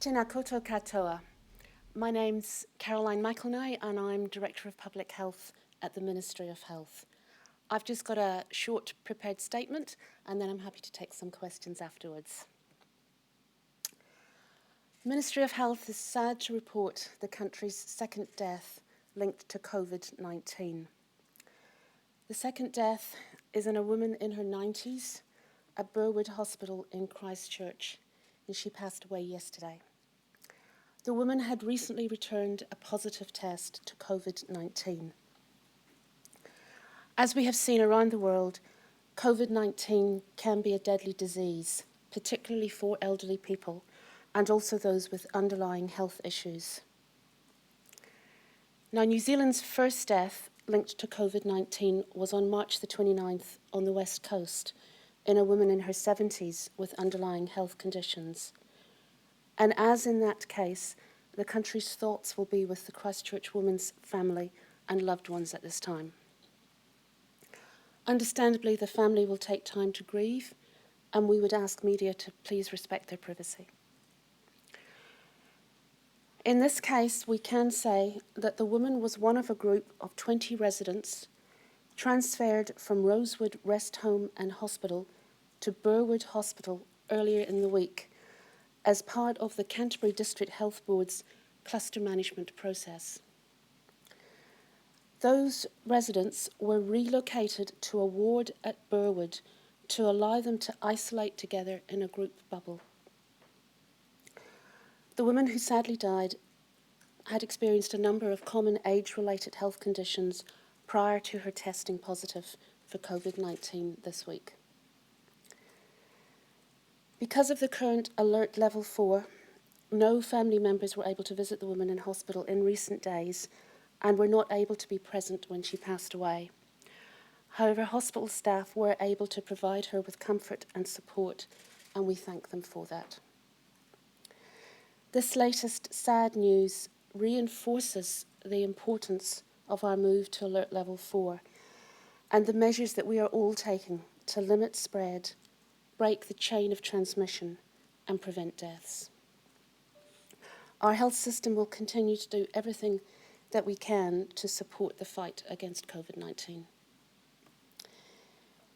Tēnā koutou katoa. My name's Caroline McElnay and I'm Director of Public Health at the Ministry of Health. I've just got a short prepared statement and then I'm happy to take some questions afterwards. The Ministry of Health is sad to report the country's second death linked to COVID-19. The second death is in a woman in her 90s at Burwood Hospital in Christchurch, and she passed away yesterday. The woman had recently returned a positive test to COVID-19. As we have seen around the world, COVID-19 can be a deadly disease, particularly for elderly people and also those with underlying health issues. Now, New Zealand's first death linked to COVID-19 was on March the 29th on the West Coast in a woman in her 70s with underlying health conditions. And as in that case, the country's thoughts will be with the Christchurch woman's family and loved ones at this time. Understandably, the family will take time to grieve, and we would ask media to please respect their privacy. In this case, we can say that the woman was one of a group of 20 residents transferred from Rosewood Rest Home and Hospital to Burwood Hospital earlier in the week as part of the Canterbury District Health Board's cluster management process. Those residents were relocated to a ward at Burwood to allow them to isolate together in a group bubble. The woman who sadly died had experienced a number of common age-related health conditions prior to her testing positive for COVID-19 this week. Because of the current alert level 4, no family members were able to visit the woman in hospital in recent days and were not able to be present when she passed away. However, hospital staff were able to provide her with comfort and support, and we thank them for that. This latest sad news reinforces the importance of our move to alert level 4 and the measures that we are all taking to limit spread, break the chain of transmission, and prevent deaths. Our health system will continue to do everything that we can to support the fight against COVID-19.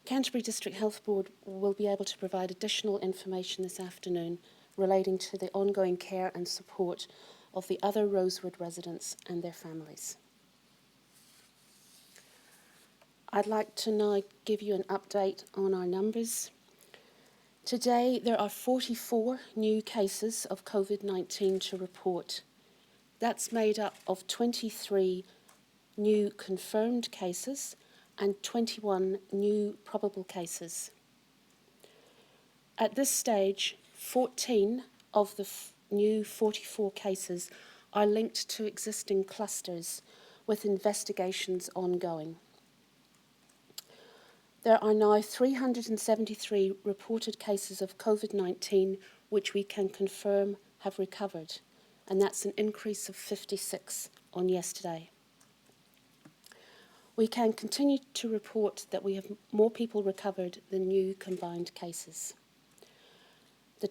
Canterbury District Health Board will be able to provide additional information this afternoon relating to the ongoing care and support of the other Rosewood residents and their families. I'd like to now give you an update on our numbers. Today, there are 44 new cases of COVID-19 to report. That's made up of 23 new confirmed cases and 21 new probable cases. At this stage, 14 of the new 44 cases are linked to existing clusters with investigations ongoing. There are now 373 reported cases of COVID-19 which we can confirm have recovered, and that's an increase of 56 on yesterday. We can continue to report that we have more people recovered than new combined cases. The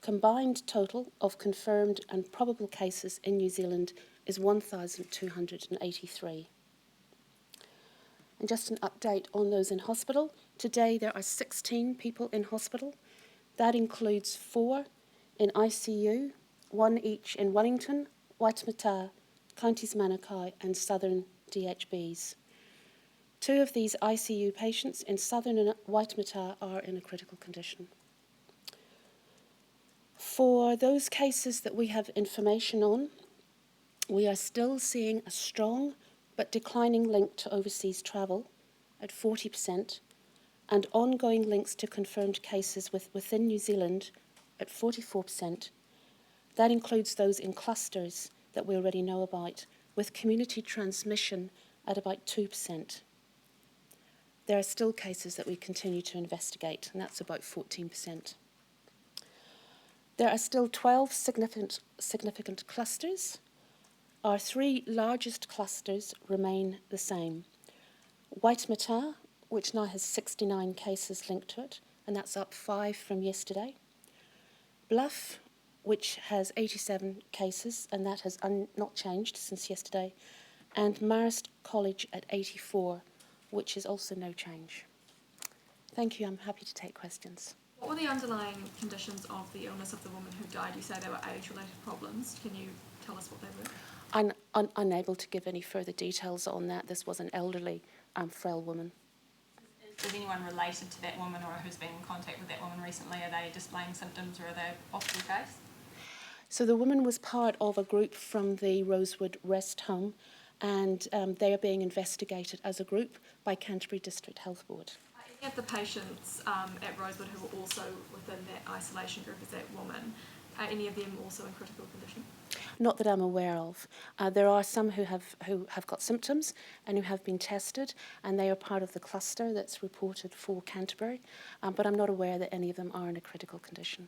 combined total of confirmed and probable cases in New Zealand is 1,283. And just an update on those in hospital. Today there are 16 people in hospital. That includes 4 in ICU, 1 each in Wellington, Waitemata, Counties Manukau and Southern DHBs. 2 of these ICU patients in Southern and Waitemata are in a critical condition. For those cases that we have information on, we are still seeing a strong but declining link to overseas travel at 40% and ongoing links to confirmed cases within New Zealand at 44%. That includes those in clusters that we already know about, with community transmission at about 2%. There are still cases that we continue to investigate, and that's about 14%. There are still 12 significant clusters. Our 3 largest clusters remain the same. Waitemata, which now has 69 cases linked to it, and that's up 5 from yesterday. Bluff, which has 87 cases, and that has not changed since yesterday, and Marist College at 84, which is also no change. Thank you. I'm happy to take questions. What were the underlying conditions of the illness of the woman who died? You say they were age-related problems. Can you tell us what they were? I'm unable to give any further details on that. This was an elderly, frail woman. Is anyone related to that woman or who's been in contact with that woman recently? Are they displaying symptoms or are they off the case? So the woman was part of a group from the Rosewood Rest Home, and they are being investigated as a group by Canterbury District Health Board. Any of the patients at Rosewood who were also within that isolation group as that woman, are any of them also in critical condition? Not that I'm aware of. There are some who have got symptoms and who have been tested, and they are part of the cluster that's reported for Canterbury, but I'm not aware that any of them are in a critical condition.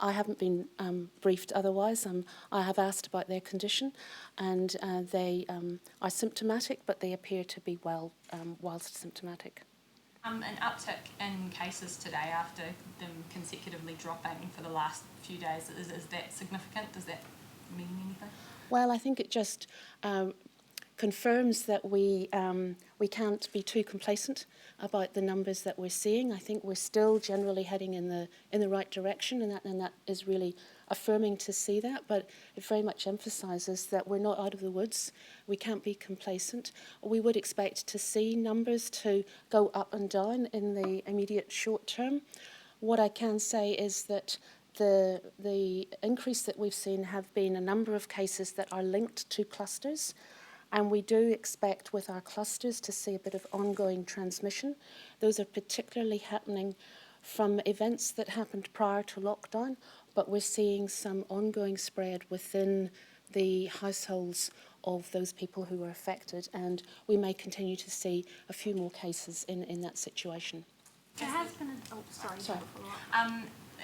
I haven't been briefed otherwise. I have asked about their condition, and they are symptomatic, but they appear to be well whilst symptomatic. An uptick in cases today after them consecutively dropping for the last few days. Is that significant? Does that mean anything? Well, I think it just confirms that we can't be too complacent about the numbers that we're seeing. I think we're still generally heading in the right direction, and that is really affirming to see that. But it very much emphasises that we're not out of the woods. We can't be complacent. We would expect to see numbers to go up and down in the immediate short term. What I can say is that the increase that we've seen have been a number of cases that are linked to clusters. And we do expect with our clusters to see a bit of ongoing transmission. Those are particularly happening from events that happened prior to lockdown, but we're seeing some ongoing spread within the households of those people who were affected, and we may continue to see a few more cases in that situation. There has been sorry.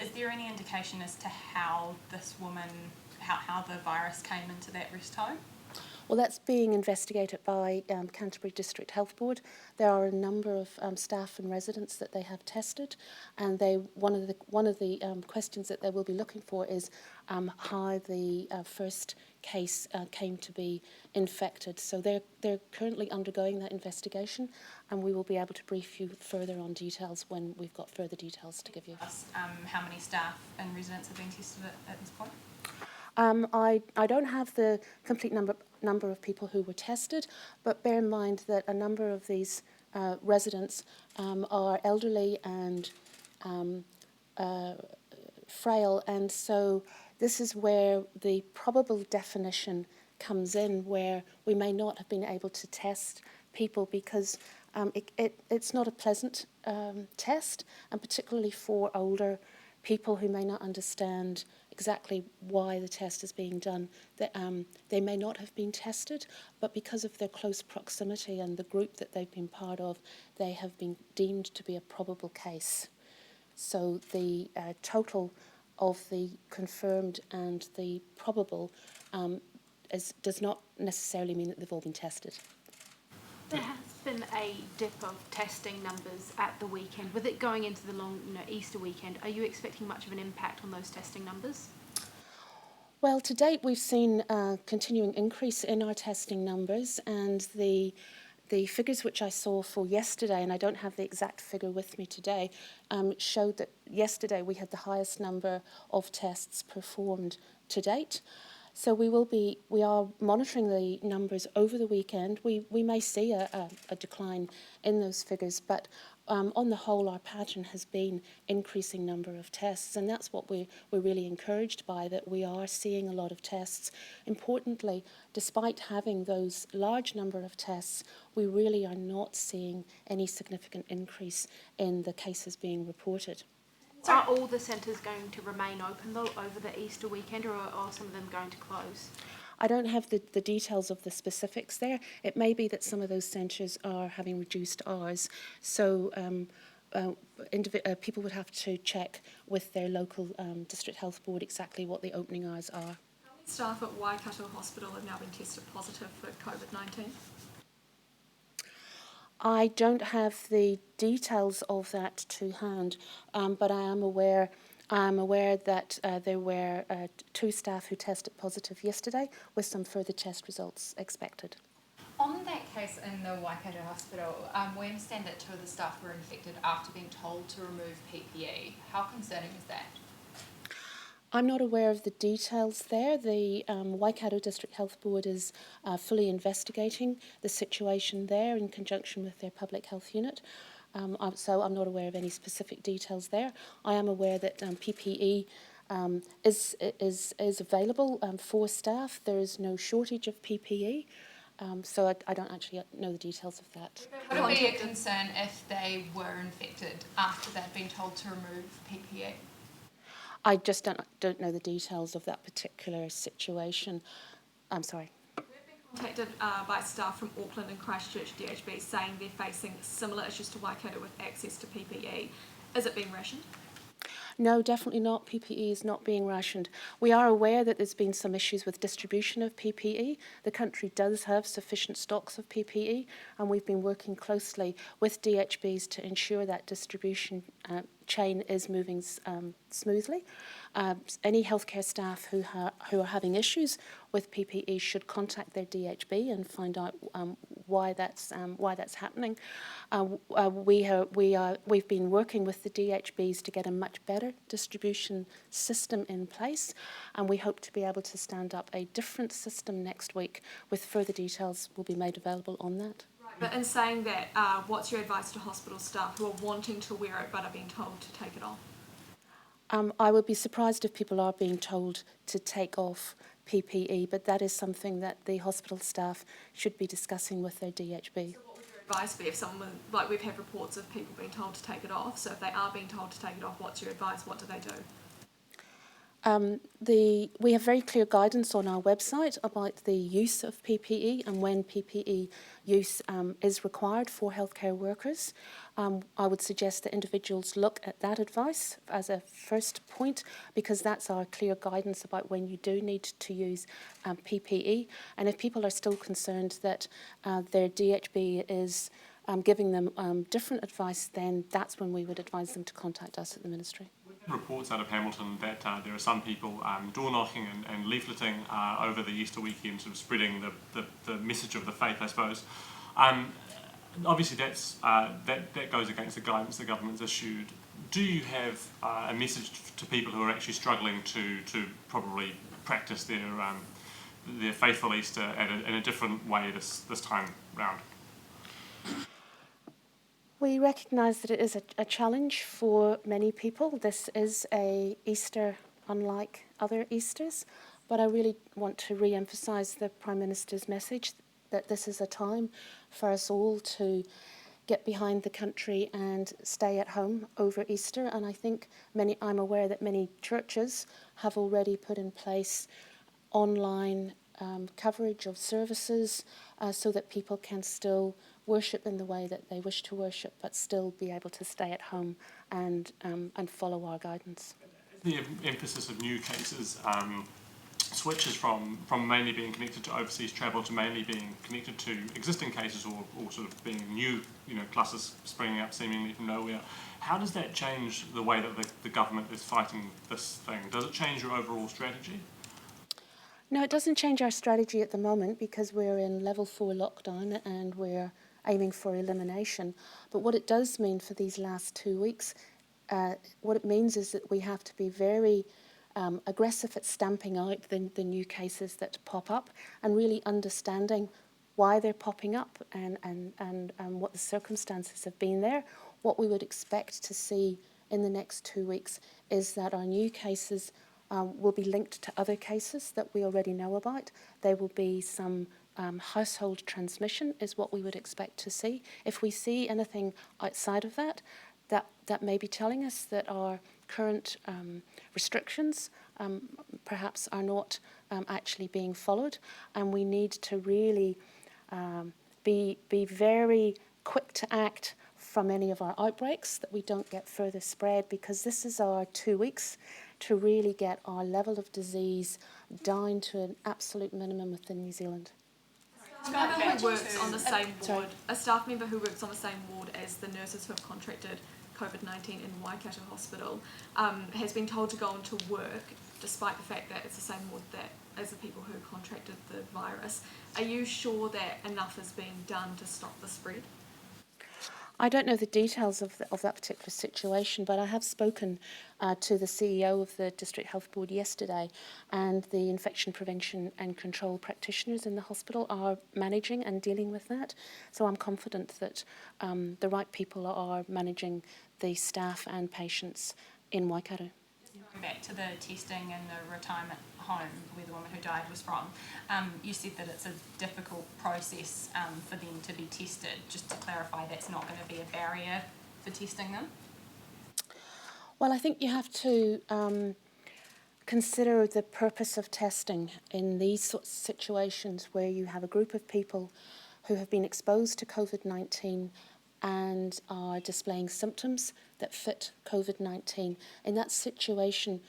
Is there any indication as to how this woman, how the virus came into that rest home? Well, that's being investigated by Canterbury District Health Board. There are a number of staff and residents that they have tested, and one of the questions that they will be looking for is how the first case came to be infected. So they're currently undergoing that investigation, and we will be able to brief you further on details when we've got further details to give you. How many staff and residents have been tested at this point? I don't have the complete number of people who were tested, but bear in mind that a number of these residents are elderly and frail, and so this is where the probable definition comes in, where we may not have been able to test people because it's not a pleasant test, and particularly for older people who may not understand exactly why the test is being done. They may not have been tested, but because of their close proximity and the group that they've been part of, they have been deemed to be a probable case. So the total of the confirmed and the probable does not necessarily mean that they've all been tested. There has been a dip of testing numbers at the weekend. With it going into the long Easter weekend, are you expecting much of an impact on those testing numbers? Well, to date, we've seen a continuing increase in our testing numbers, and the figures which I saw for yesterday, and I don't have the exact figure with me today, showed that yesterday we had the highest number of tests performed to date. So we are monitoring the numbers over the weekend. We may see a decline in those figures, but on the whole, our pattern has been increasing number of tests, and that's what we're really encouraged by, that we are seeing a lot of tests. Importantly, despite having those large number of tests, we really are not seeing any significant increase in the cases being reported. Are all the centres going to remain open, though, over the Easter weekend, or are some of them going to close? I don't have the details of the specifics there. It may be that some of those centres are having reduced hours, so people would have to check with their local District Health Board exactly what the opening hours are. How many staff at Waikato Hospital have now been tested positive for COVID-19? I don't have the details of that to hand, but I am aware I'm aware that there were 2 staff who tested positive yesterday, with some further test results expected. On that case in the Waikato Hospital, we understand that 2 of the staff were infected after being told to remove PPE. How concerning is that? I'm not aware of the details there. The Waikato District Health Board is fully investigating the situation there in conjunction with their public health unit. So I'm not aware of any specific details there. I am aware that PPE is available for staff. There is no shortage of PPE. So I don't actually know the details of that. Would it be a concern if they were infected after they'd been told to remove PPE? I just don't know the details of that particular situation. I'm sorry. We've been contacted by staff from Auckland and Christchurch DHB saying they're facing similar issues to Waikato with access to PPE. Is it being rationed? No, definitely not. PPE is not being rationed. We are aware that there's been some issues with distribution of PPE. The country does have sufficient stocks of PPE, and we've been working closely with DHBs to ensure that distribution chain is moving smoothly. Any healthcare staff who are having issues with PPE should contact their DHB and find out why that's happening. We've been working with the DHBs to get a much better distribution system in place, and we hope to be able to stand up a different system next week. With further details will be made available on that. But in saying that, what's your advice to hospital staff who are wanting to wear it but are being told to take it off? I would be surprised if people are being told to take off PPE, but that is something that the hospital staff should be discussing with their DHB. So what would your advice be if someone, like we've had reports of people being told to take it off, so if they are being told to take it off, what's your advice? What do they do? We have very clear guidance on our website about the use of PPE and when PPE use is required for healthcare workers. I would suggest that individuals look at that advice as a first point, because that's our clear guidance about when you do need to use PPE. And if people are still concerned that their DHB is giving them different advice, then that's when we would advise them to contact us at the Ministry. Reports out of Hamilton that there are some people door knocking and leafleting over the Easter weekend, sort of spreading the message of the faith, I suppose. Obviously, that goes against the guidance the government's issued. Do you have a message to people who are actually struggling to probably practice their faithful Easter in a different way this time round? We recognise that it is a challenge for many people. This is a Easter unlike other Easters, but I really want to re-emphasise the Prime Minister's message that this is a time for us all to get behind the country and stay at home over Easter. And I think I'm aware that many churches have already put in place online coverage of services so that people can still worship in the way that they wish to worship, but still be able to stay at home and follow our guidance. The emphasis of new cases switches from mainly being connected to overseas travel to mainly being connected to existing cases or sort of being new, clusters springing up seemingly from nowhere. How does that change the way that the government is fighting this thing? Does it change your overall strategy? No, it doesn't change our strategy at the moment because we're in level 4 lockdown and we're aiming for elimination. But what it does mean for these last 2 weeks, what it means is that we have to be very aggressive at stamping out the new cases that pop up and really understanding why they're popping up and what the circumstances have been there. What we would expect to see in the next 2 weeks is that our new cases will be linked to other cases that we already know about. There will be some household transmission is what we would expect to see. If we see anything outside of that may be telling us that our current restrictions perhaps are not actually being followed, and we need to really be very quick to act from any of our outbreaks, that we don't get further spread, because this is our 2 weeks to really get our level of disease down to an absolute minimum within New Zealand. Member Back who works to- on the same Sorry. ward, a staff member who works on the same ward as the nurses who have contracted COVID-19 in Waikato Hospital has been told to go into work despite the fact that it's the same ward that as the people who contracted the virus. Are you sure that enough is being done to stop the spread? I don't know the details of that particular situation, but I have spoken to the CEO of the District Health Board yesterday, and the infection prevention and control practitioners in the hospital are managing and dealing with that. So I'm confident that the right people are managing the staff and patients in Waikato. Going back to the testing in the retirement home where the woman who died was from, you said that it's a difficult process for them to be tested. Just to clarify, that's not going to be a barrier for testing them? Well, I think you have to consider the purpose of testing in these sorts of situations where you have a group of people who have been exposed to COVID-19 and are displaying symptoms that fit COVID-19. In that situation,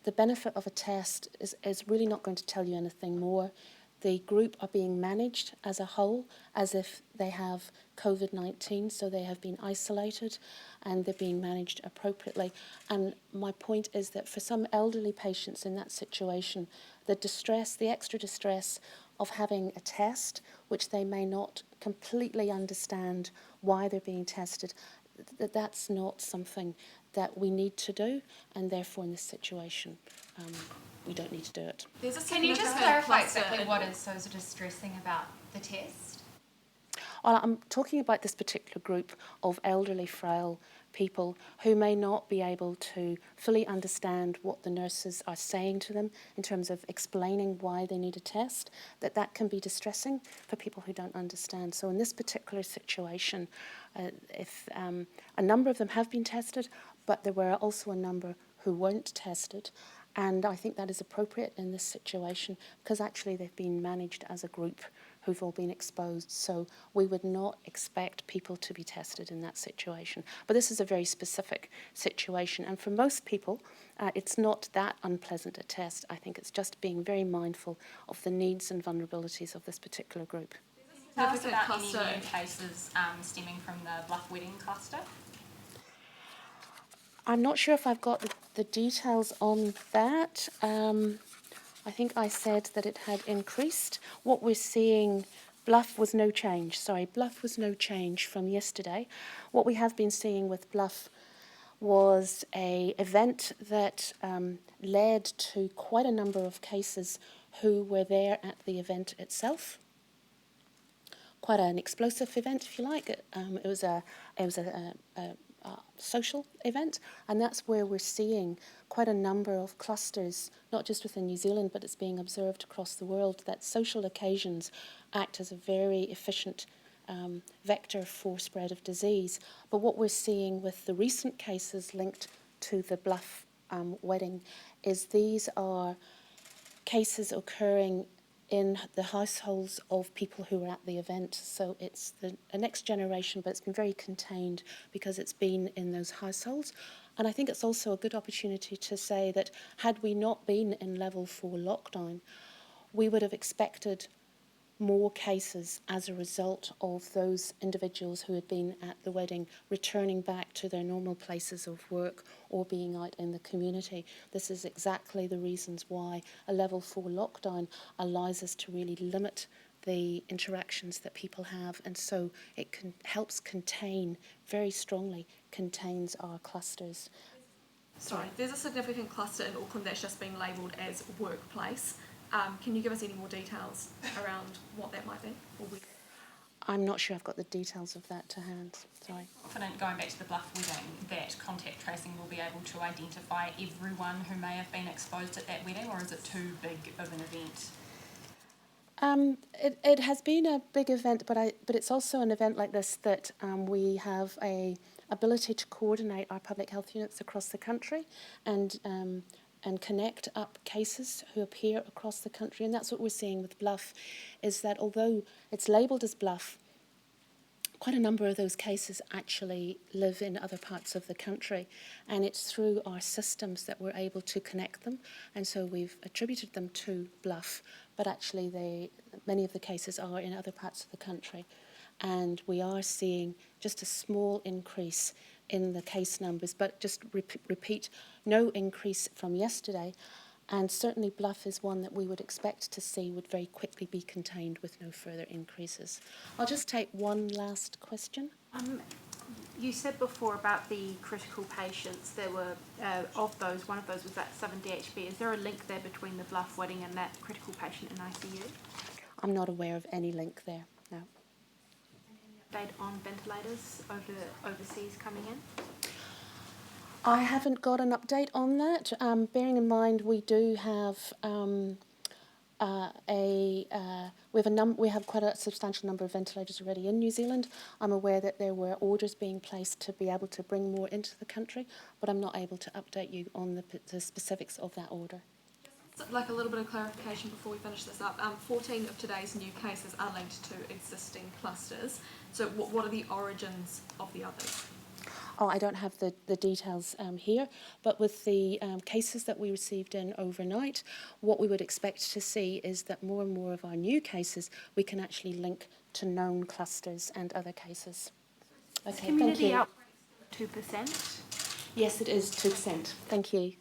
the benefit of a test is really not going to tell you anything more. The group are being managed as a whole as if they have COVID-19, so they have been isolated and they're being managed appropriately. And my point is that for some elderly patients in that situation, the distress, the extra distress of having a test, which they may not completely understand why they're being tested, that's not something that we need to do, and therefore in this situation we don't need to do it. There's a Can you just significant clarify cluster exactly in- what is so distressing about the test? Well, I'm talking about this particular group of elderly, frail people who may not be able to fully understand what the nurses are saying to them in terms of explaining why they need a test, that can be distressing for people who don't understand. So in this particular situation, if a number of them have been tested, but there were also a number who weren't tested, and I think that is appropriate in this situation because actually they've been managed as a group who've all been exposed. So we would not expect people to be tested in that situation. But this is a very specific situation. And for most people, it's not that unpleasant a test. I think it's just being very mindful of the needs and vulnerabilities of this particular group. Tell us Significant about any cluster. new cases stemming from the Bluff wedding cluster. I'm not sure if I've got the details on that. I think I said that it had increased. What we're seeing, Bluff was no change. Bluff was no change from yesterday. What we have been seeing with Bluff was an event that led to quite a number of cases who were there at the event itself. Quite an explosive event, if you like. It was a social event, and that's where we're seeing quite a number of clusters, not just within New Zealand, but it's being observed across the world, that social occasions act as a very efficient vector for spread of disease. But what we're seeing with the recent cases linked to the Bluff wedding is these are cases occurring in the households of people who were at the event. So it's the next generation, but it's been very contained because it's been in those households. And I think it's also a good opportunity to say that had we not been in level 4 lockdown, we would have expected more cases as a result of those individuals who had been at the wedding returning back to their normal places of work or being out in the community. This is exactly the reasons why a level 4 lockdown allows us to really limit the interactions that people have, and so it helps contain, very strongly contains our clusters. Sorry, there's a significant cluster in Auckland that's just been labelled as workplace. Can you give us any more details around what that might be? I'm not sure I've got the details of that to hand, sorry. Confident, going back to the Bluff wedding, that contact tracing will be able to identify everyone who may have been exposed at that wedding, or is it too big of an event? It has been a big event, but it's also an event like this that we have a ability to coordinate our public health units across the country and connect up cases who appear across the country. And that's what we're seeing with Bluff, is that although it's labelled as Bluff, quite a number of those cases actually live in other parts of the country, and it's through our systems that we're able to connect them, and so we've attributed them to Bluff. but actually many of the cases are in other parts of the country. And we are seeing just a small increase in the case numbers, but just repeat, no increase from yesterday. And certainly Bluff is one that we would expect to see would very quickly be contained with no further increases. I'll just take one last question. You said before about the critical patients. There were, of those, one of those was that 7 DHB. Is there a link there between the Bluff wedding and that critical patient in ICU? I'm not aware of any link there, no. Update on ventilators overseas coming in? I haven't got an update on that. Bearing in mind we do have we have quite a substantial number of ventilators already in New Zealand. I'm aware that there were orders being placed to be able to bring more into the country, but I'm not able to update you on the specifics of that order. Just like a little bit of clarification before we finish this up. 14 of today's new cases are linked to existing clusters. So what are the origins of the others? Oh, I don't have the details here, but with the cases that we received in overnight, what we would expect to see is that more and more of our new cases we can actually link to known clusters and other cases. Okay, thank Community you. outbreaks 2%. Yes, it is 2%. Thank you.